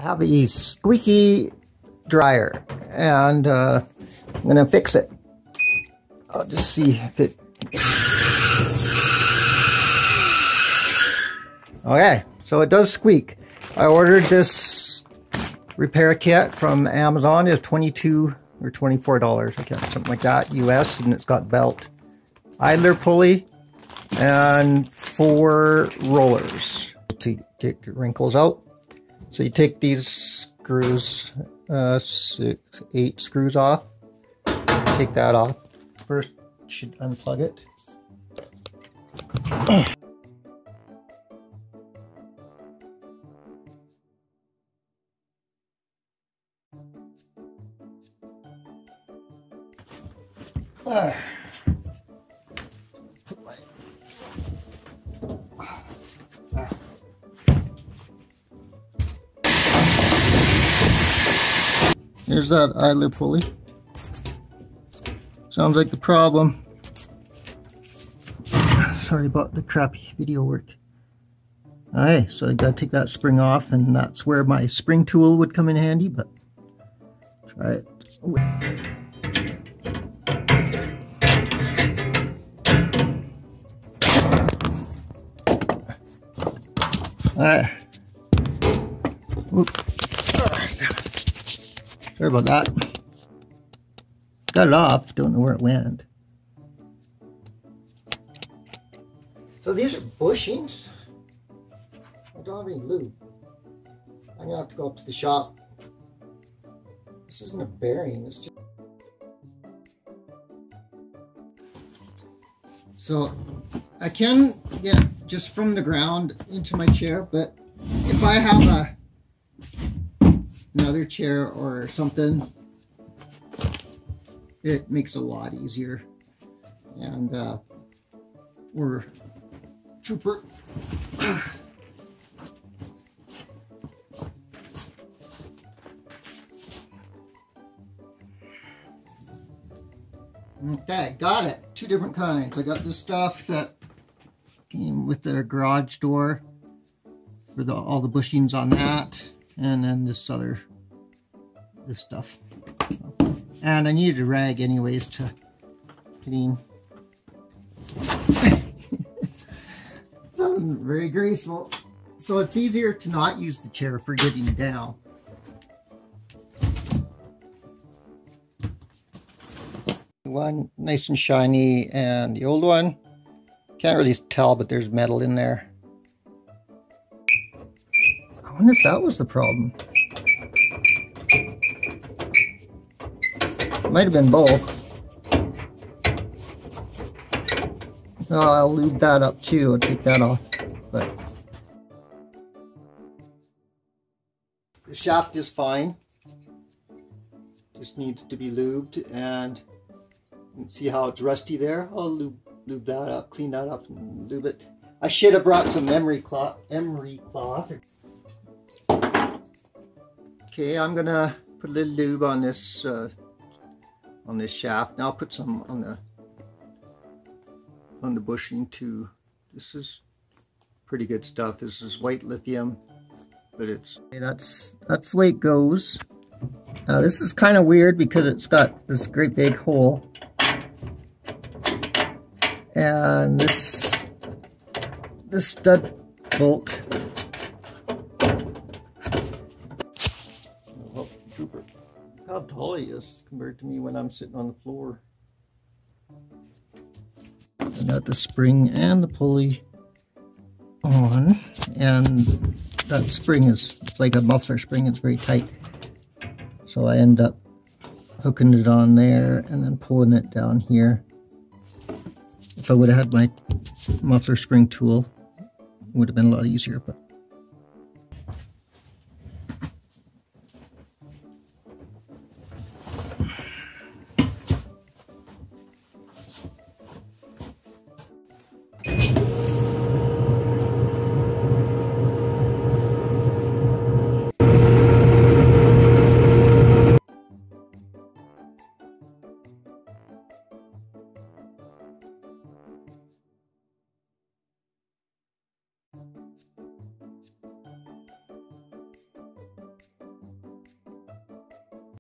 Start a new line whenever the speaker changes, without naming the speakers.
have a squeaky dryer, and I'm gonna fix it. I'll just see if it. Okay, so it does squeak. I ordered this repair kit from Amazon. It's $22 or $24, I guess, something like that, US, and it's got belt, idler pulley, and 4 rollers to get your wrinkles out. So you take these screws, 8 screws off. Take that off. First, you should unplug it. Here's that idler pulley. Sounds like the problem. Sorry about the crappy video work. Alright, so I gotta take that spring off, and that's where my spring tool would come in handy, but try it. Alright. Sorry about that. Got it off, don't know where it went. So these are bushings. I don't have any lube. I'm gonna have to go up to the shop. This isn't a bearing, it's just... So I can get just from the ground into my chair, but if I have another chair or something, it makes it a lot easier. And we're trooper. Okay, got it. 2 different kinds. I got this stuff that came with the garage door for all the bushings on that, and then this stuff. And I needed a rag anyways to clean. Not very graceful. So it's easier to not use the chair for getting down. One nice and shiny, and the old one, can't really tell, but there's metal in there. I wonder if that was the problem. Might have been both. Oh, I'll lube that up too. I'll take that off. But the shaft is fine. Just needs to be lubed, and see how it's rusty there. I'll lube that up, clean that up, and lube it. I should have brought some emery cloth. Okay, I'm gonna put a little lube on this shaft. Now I'll put some on the bushing too. This is pretty good stuff. This is white lithium, but it's that's the way it goes. Now this is kind of weird because it's got this great big hole, and this stud bolt. Look how tall he is compared to me when I'm sitting on the floor. I got the spring and the pulley on, and that spring it's like a muffler spring. It's very tight, so I end up hooking it on there and then pulling it down here. If I would have had my muffler spring tool, it would have been a lot easier, but